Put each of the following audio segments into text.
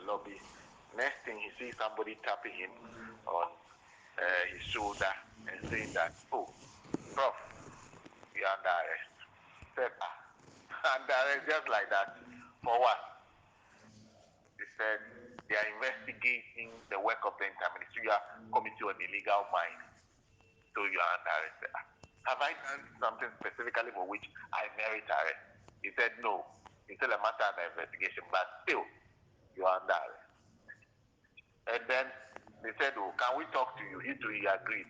lobby. Next thing, he sees somebody tapping him on his shoulder and saying that, "Oh, Prof, you're under arrest." Said, under arrest just like that. For what? He said, they are investigating the work of the Inter-Ministerial Committee on Illegal Mines. So you are under arrest. Have I done something specifically for which I merit arrest? He said, no. It's still a matter of investigation, but still, you are under arrest. And then they said, oh, can we talk to you? He agreed.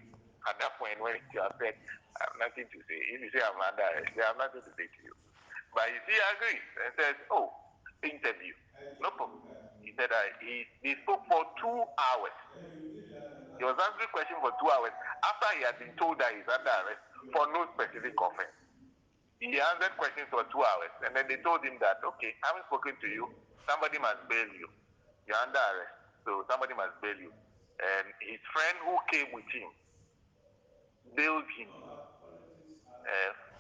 At that point, when he said, I have nothing to say. If you say I'm under arrest, they have nothing to say to you. But he agreed and said, oh, interview. No problem. He said he spoke for 2 hours. He was answering questions for 2 hours after he had been told that he's under arrest for no specific offense. He answered questions for 2 hours, and then they told him that, okay, I haven't spoken to you. Somebody must bail you. You're under arrest, so somebody must bail you. And his friend who came with him bailed him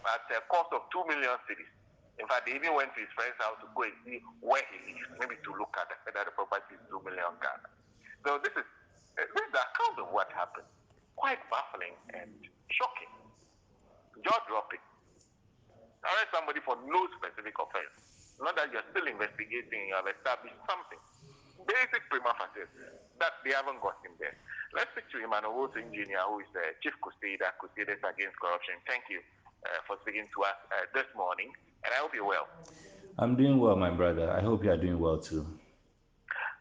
at a cost of 2 million cedis. In fact, they even went to his friend's house to go and see where he lives, maybe to look at whether the property is 2 million Ghana. So this is the account of what happened. Quite baffling and shocking. Jaw-dropping. Arrest somebody for no specific offense. Not that you're still investigating, you have established something. Basic prima facie that they haven't got him there. Let's speak to Emmanuel Boateng Jr., who is the Chief Crusaders Against Corruption. Thank you for speaking to us this morning, and I hope you're well. I'm doing well, my brother. I hope you are doing well too.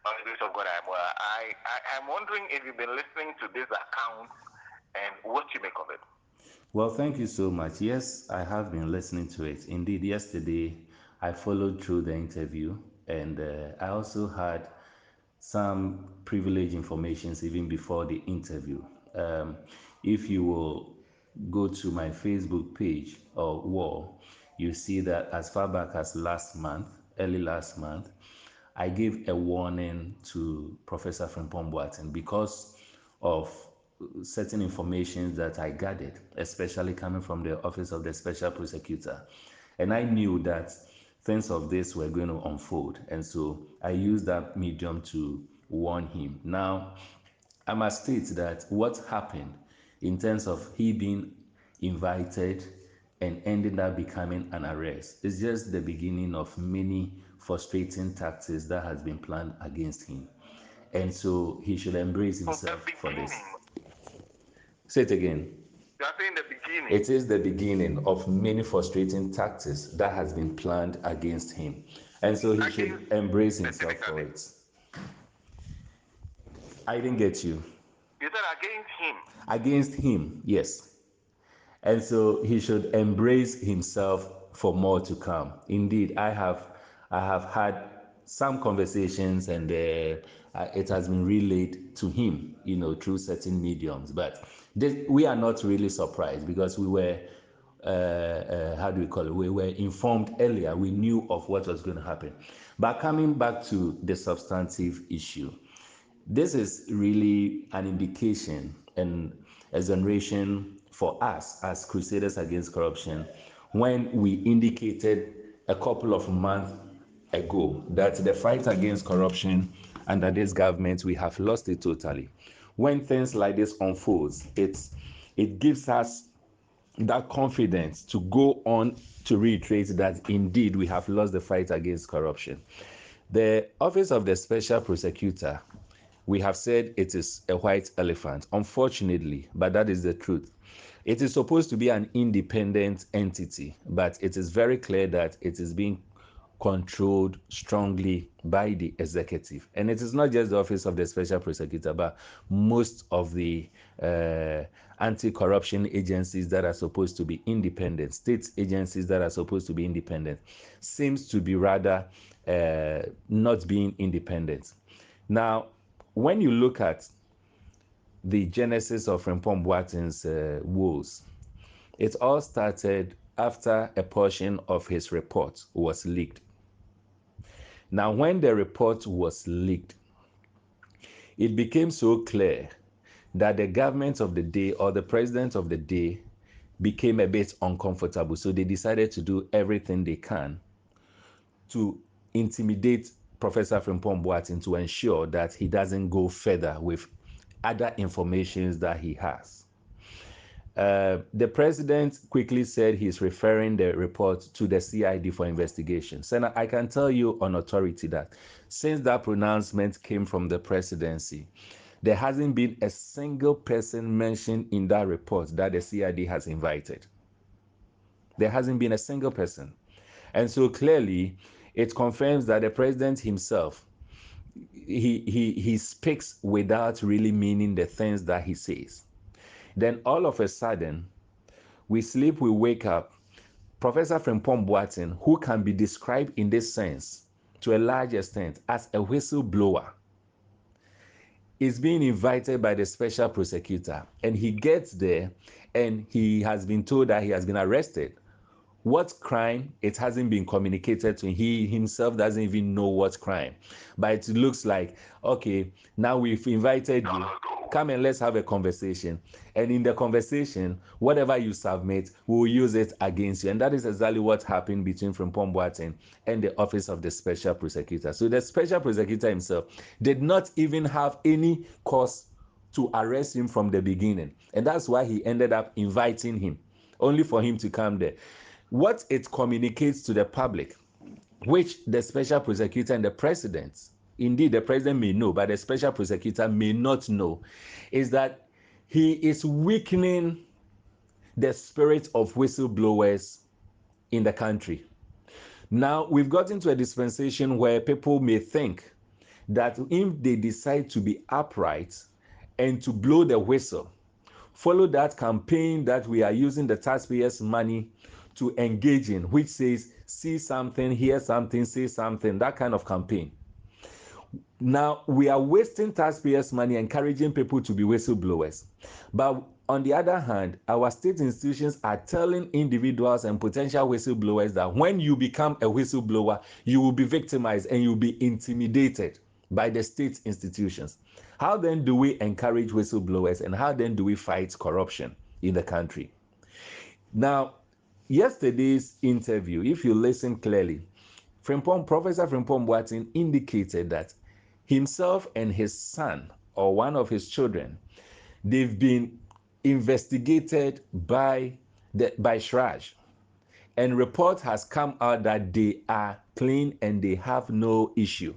By the grace of God, I'm well. I'm wondering if you've been listening to this account and what you make of it. Well, thank you so much. Yes, I have been listening to it. Indeed, yesterday I followed through the interview, and I also had some privileged informations even before the interview. If you will go to my Facebook page or wall, you see that as far back as early last month, I gave a warning to Professor Frimpong Boateng because of certain information that I gathered, especially coming from the Office of the Special Prosecutor. And I knew that things of this were going to unfold. And so I used that medium to warn him. Now, I must state that what happened in terms of he being invited and ending up becoming an arrest is just the beginning of many frustrating tactics that has been planned against him. And so he should embrace himself for this. Say it again. You are saying the beginning. It is the beginning of many frustrating tactics that has been planned against him. And so he should embrace himself for it. I didn't get you. You said against him. Against him, yes. And so he should embrace himself for more to come. Indeed, I have had some conversations, and it has been relayed to him, through certain mediums. But we are not really surprised because we were, how do we call it? We were informed earlier. We knew of what was going to happen. But coming back to the substantive issue, this is really an indication and exoneration for us as Crusaders Against Corruption when we indicated a couple of months ago that the fight against corruption under this government, we have lost it totally. When things like this unfolds, it gives us that confidence to go on to reiterate that indeed we have lost the fight against corruption. The Office of the Special Prosecutor, we have said it is a white elephant, unfortunately, but that is the truth. It is supposed to be an independent entity, but it is very clear that it is being controlled strongly by the executive. And it is not just the Office of the Special Prosecutor, but most of the anti-corruption agencies that are supposed to be independent, state agencies that are supposed to be independent, seems to be rather not being independent. Now, when you look at the genesis of Frimpong Boateng's woes, it all started after a portion of his report was leaked. Now, when the report was leaked, it became so clear that the government of the day or the president of the day became a bit uncomfortable. So they decided to do everything they can to intimidate Professor Frimpong Boateng to ensure that he doesn't go further with other information that he has. The president quickly said he's referring the report to the CID for investigation. Senator, I can tell you on authority that since that pronouncement came from the presidency, there hasn't been a single person mentioned in that report that the CID has invited. There hasn't been a single person. And so clearly, it confirms that the president himself, he speaks without really meaning the things that he says. Then all of a sudden, we sleep, we wake up. Professor Frimpong Boateng, who can be described in this sense to a large extent as a whistleblower, is being invited by the special prosecutor. And he gets there and he has been told that he has been arrested. What crime? It hasn't been communicated to him. He himself doesn't even know what crime. But it looks like, okay, now we've invited you. Come and let's have a conversation. And in the conversation, whatever you submit, we will use it against you. And that is exactly what happened between Frimpong Boateng and the Office of the Special Prosecutor. So the Special Prosecutor himself did not even have any cause to arrest him from the beginning. And that's why he ended up inviting him, only for him to come there. What it communicates to the public, which the special prosecutor and the president, indeed the president may know, but the special prosecutor may not know, is that he is weakening the spirit of whistleblowers in the country. Now, we've gotten to a dispensation where people may think that if they decide to be upright and to blow the whistle, follow that campaign that we are using the taxpayers' money to engage in, which says, see something, hear something, say something, that kind of campaign. Now, we are wasting taxpayers' money encouraging people to be whistleblowers. But on the other hand, our state institutions are telling individuals and potential whistleblowers that when you become a whistleblower, you will be victimized and you'll be intimidated by the state institutions. How then do we encourage whistleblowers, and how then do we fight corruption in the country? Now, yesterday's interview, if you listen clearly, Professor Frimpong Boateng indicated that himself and his son, or one of his children, they've been investigated by Shraj, and report has come out that they are clean and they have no issue.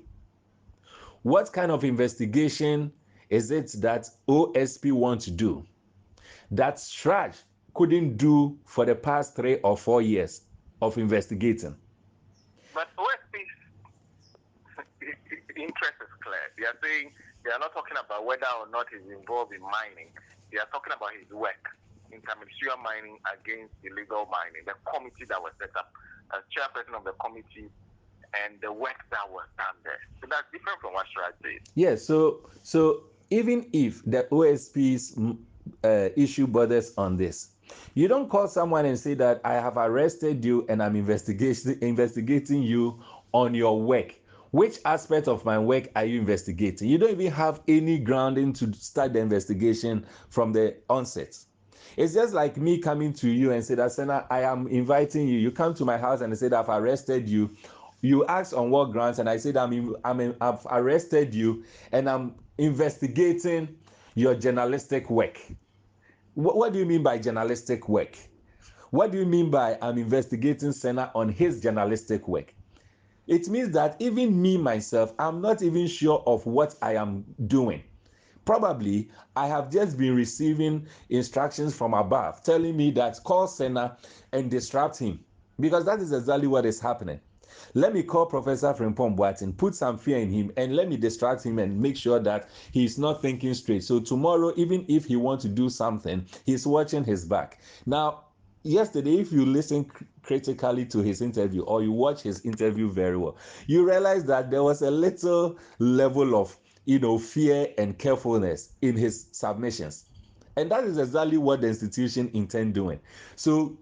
What kind of investigation is it that OSP wants to do that Shraj couldn't do for the past 3 or 4 years of investigating? But OSP's interest is clear. They are saying they are not talking about whether or not he's involved in mining. They are talking about his work in interministerial mining against illegal mining, the committee that was set up as chairperson of the committee and the work that was done there. So that's different from what Shraj said. Yes, so even if the OSP's issue borders on this, you don't call someone and say that I have arrested you and I'm investigating you on your work. Which aspect of my work are you investigating? You don't even have any grounding to start the investigation from the onset. It's just like me coming to you and say that, Senna, I am inviting you. You come to my house and I say that I've arrested you. You ask on what grounds, and I said I've arrested you and I'm investigating your journalistic work. What do you mean by journalistic work? What do you mean by I'm investigating Senna on his journalistic work? It means that even me, myself, I'm not even sure of what I am doing. Probably, I have just been receiving instructions from above telling me that call Senna and disrupt him, because that is exactly what is happening. Let me call Professor Frimpong Boateng, put some fear in him, and let me distract him and make sure that he's not thinking straight. So tomorrow, even if he wants to do something, he's watching his back. Now, yesterday, if you listen critically to his interview or you watch his interview very well, you realize that there was a little level of fear and carefulness in his submissions. And that is exactly what the institution intend doing. So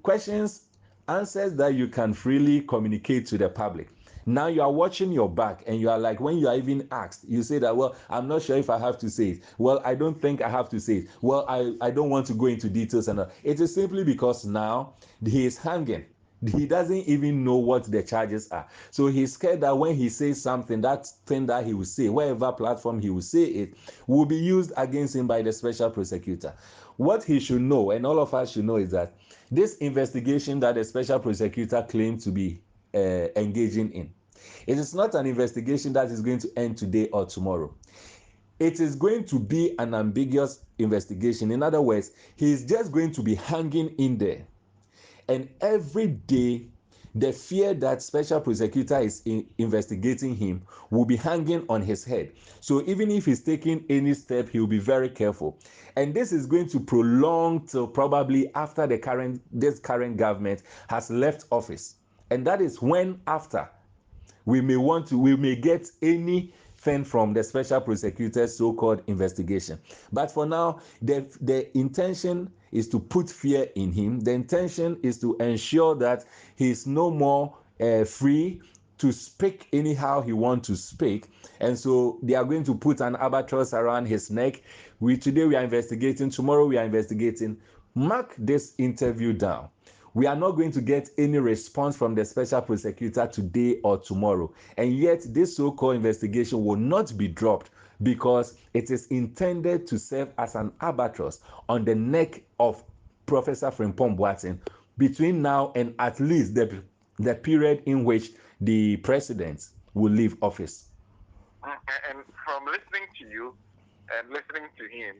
answers that you can freely communicate to the public. Now you are watching your back and you are like, when you are even asked, you say that, well, I'm not sure if I have to say it. Well, I don't think I have to say it. Well, I don't want to go into details. And it is simply because now he is hanging He doesn't even know what the charges are. So he's scared that when he says something, that thing that he will say, wherever platform he will say it, will be used against him by the special prosecutor. What he should know, and all of us should know, is that this investigation that the special prosecutor claimed to be engaging in, it is not an investigation that is going to end today or tomorrow. It is going to be an ambiguous investigation. In other words, he is just going to be hanging in there. And every day, the fear that special prosecutor is investigating him will be hanging on his head. So even if he's taking any step, he'll be very careful. And this is going to prolong till probably after this current government has left office. And that is when after we may get anything from the special prosecutor's so-called investigation. But for now, the intention is to put fear in him. The intention is to ensure that he is no more free to speak anyhow he wants to speak. And so they are going to put an albatross around his neck. Today we are investigating, tomorrow we are investigating. Mark this interview down. We are not going to get any response from the special prosecutor today or tomorrow. And yet this so-called investigation will not be dropped because it is intended to serve as an albatross on the neck of Professor Frimpong Boateng between now and at least the period in which the president will leave office. And from listening to you and listening to him,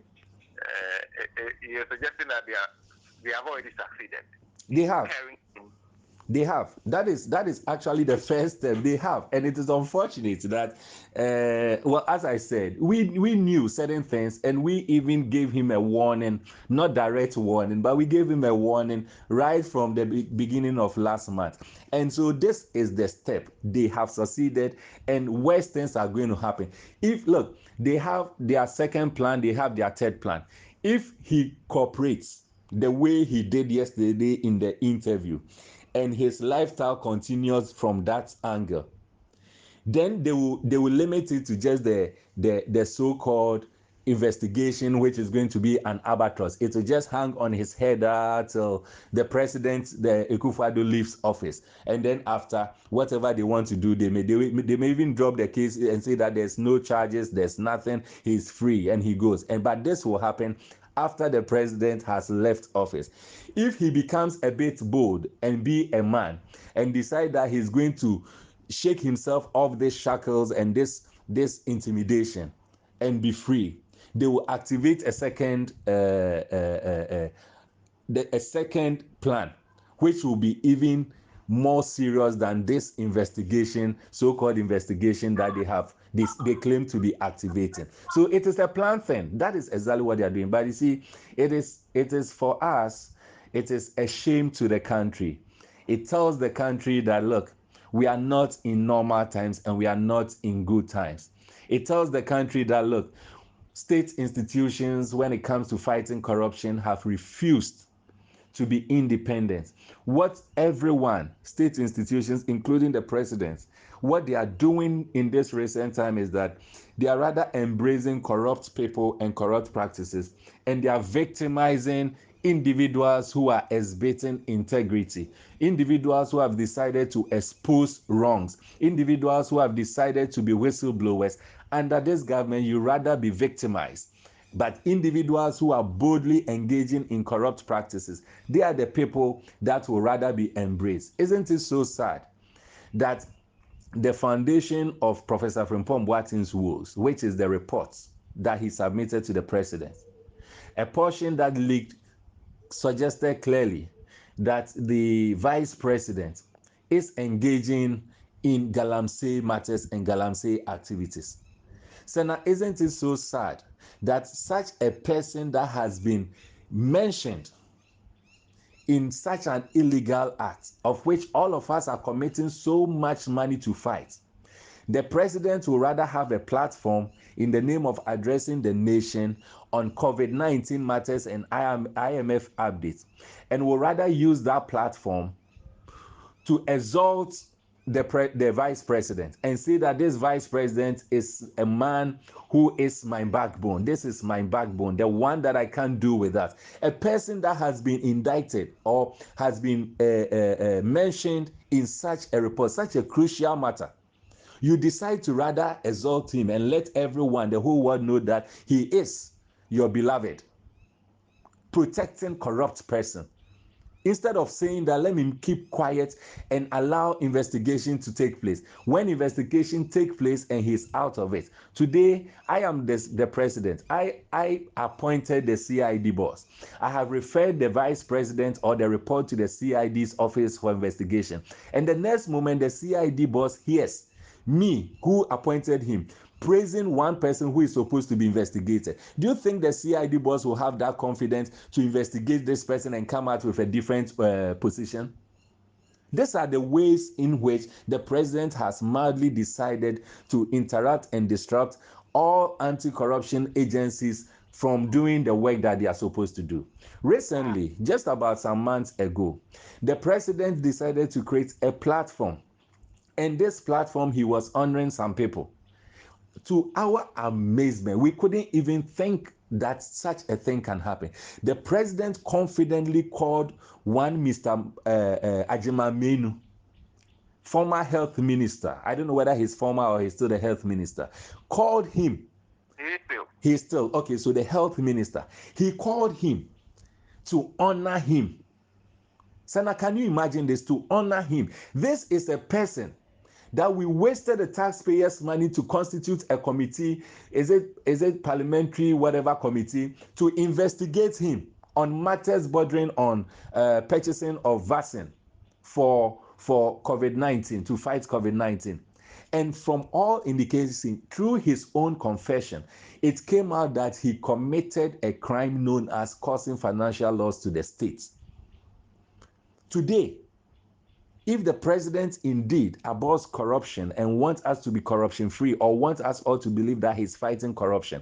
you're suggesting that they have already succeeded. They have. They have. That is actually the first step. They have, and it is unfortunate that, well, as I said, we knew certain things, and we even gave him a warning, not direct warning, but we gave him a warning right from the beginning of last month. And so this is the step. They have succeeded, and worse things are going to happen. Look, they have their second plan, they have their third plan. If he cooperates the way he did yesterday in the interview, and his lifestyle continues from that angle, then they will limit it to just the so-called investigation, which is going to be an albatross. It will just hang on his head till the president, the Akufo-Addo, leaves office, and then after, whatever they want to do, they may even drop the case and say that there's no charges, there's nothing, he's free, and he goes. But this will happen after the president has left office. If he becomes a bit bold and be a man and decide that he's going to shake himself off these shackles and this intimidation and be free, they will activate a second plan, which will be even more serious than this investigation, so-called investigation that they claim to be activating. So it is a planned thing. That is exactly what they are doing. But you see, it is for us, it is a shame to the country. It tells the country that, look, we are not in normal times and we are not in good times. It tells the country that, look, state institutions, when it comes to fighting corruption, have refused to be independent. What everyone, state institutions, including the president, what they are doing in this recent time is that they are rather embracing corrupt people and corrupt practices, and they are victimizing individuals who are exhibiting integrity, individuals who have decided to expose wrongs, individuals who have decided to be whistleblowers. Under this government, you rather be victimized. But individuals who are boldly engaging in corrupt practices, they are the people that will rather be embraced. Isn't it so sad that the foundation of Professor Frimpong Boateng's woes, which is the reports that he submitted to the president, a portion that leaked suggested clearly that the vice president is engaging in galamsey matters and galamsey activities. So now, isn't it so sad that such a person that has been mentioned in such an illegal act, of which all of us are committing so much money to fight, the president will rather have a platform in the name of addressing the nation on COVID-19 matters and IMF updates, and will rather use that platform to exalt the vice president and say that this vice president is a man who is my backbone. This is my backbone, the one that I can't do without. A person that has been indicted or has been mentioned in such a report, such a crucial matter. You decide to rather exalt him and let everyone, the whole world, know that he is your beloved, protecting corrupt person. Instead of saying that, let me keep quiet and allow investigation to take place. When investigation take place and he's out of it. Today, I am the president. I appointed the CID boss. I have referred the vice president or the report to the CID's office for investigation. And the next moment, the CID boss hears me, who appointed him, praising one person who is supposed to be investigated. Do you think the CID boss will have that confidence to investigate this person and come out with a different position? These are the ways in which the president has mildly decided to interact and disrupt all anti-corruption agencies from doing the work that they are supposed to do. Recently, just about some months ago, the president decided to create a platform. And this platform, he was honoring some people. To our amazement, we couldn't even think that such a thing can happen. The president confidently called one Mr. Ajimamenu, former health minister. I don't know whether he's former or he's still the health minister. Called him. He's still. Okay, so the health minister. He called him to honor him. Sana, can you imagine this? To honor him. This is a person that we wasted the taxpayers' money to constitute a committee, is it parliamentary, whatever committee, to investigate him on matters bordering on purchasing of vaccine for COVID-19, to fight COVID-19. And from all indications, through his own confession, it came out that he committed a crime known as causing financial loss to the state. Today, if the president indeed abhors corruption and wants us to be corruption-free, or wants us all to believe that he's fighting corruption,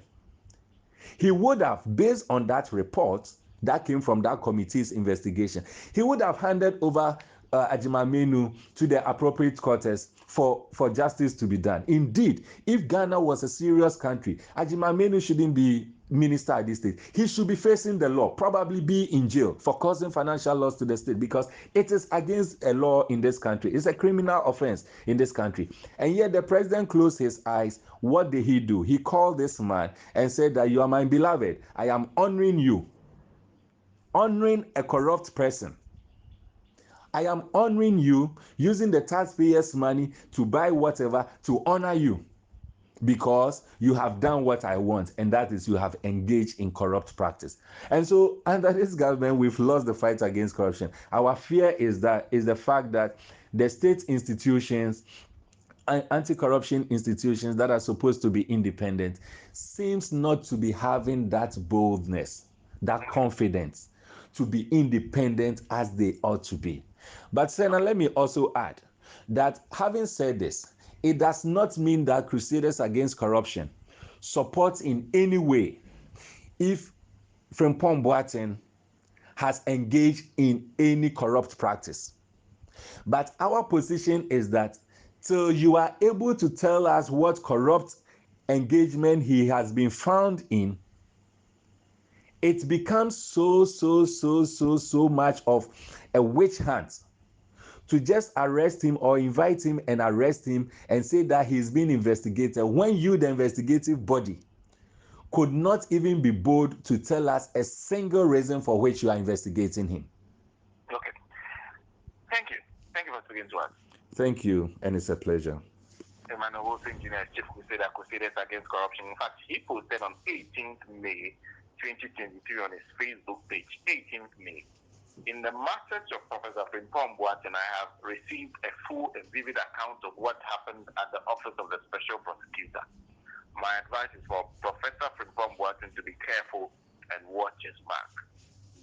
he would have, based on that report that came from that committee's investigation, he would have handed over Ajimamenu to the appropriate quarters for justice to be done. Indeed, if Ghana was a serious country, Ajimamenu shouldn't be minister at this stage. He should be facing the law, probably be in jail for causing financial loss to the state, because it is against a law in this country. It's a criminal offense in this country. And yet the president closed his eyes. What did he do? He called this man and said that you are my beloved. I am honoring you. Honoring a corrupt person. I am honoring you, using the taxpayers' money to buy whatever to honor you, because you have done what I want, and that is you have engaged in corrupt practice. And so under this government, we've lost the fight against corruption. Our fear is the fact that the state institutions, anti-corruption institutions that are supposed to be independent, seems not to be having that boldness, that confidence to be independent as they ought to be. But Senna, let me also add that, having said this, it does not mean that Crusaders Against Corruption supports in any way if Frimpong Boateng has engaged in any corrupt practice. But our position is that till you are able to tell us what corrupt engagement he has been found in, it becomes so much of a witch hunt to just arrest him or invite him and arrest him and say that he's being investigated, when you, the investigative body, could not even be bold to tell us a single reason for which you are investigating him. Okay. Thank you. Thank you for speaking to us. Thank you, and it's a pleasure. Emmanuel Wilson, Engineer, Chief Crusader, Crusaders Against Corruption. In fact, he posted on 18th May 2023 on his Facebook page, 18th May. In the message of Professor Frimpong Boateng, I have received a full and vivid account of what happened at the Office of the Special Prosecutor. My advice is for Professor Frimpong Boateng to be careful and watch his back.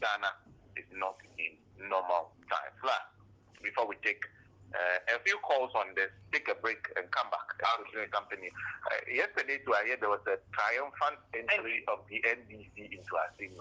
Ghana is not in normal times. Last, before we take a few calls on this, take a break and come back. Company. Yesterday, I heard there was a triumphant entry of the NDC into our signal.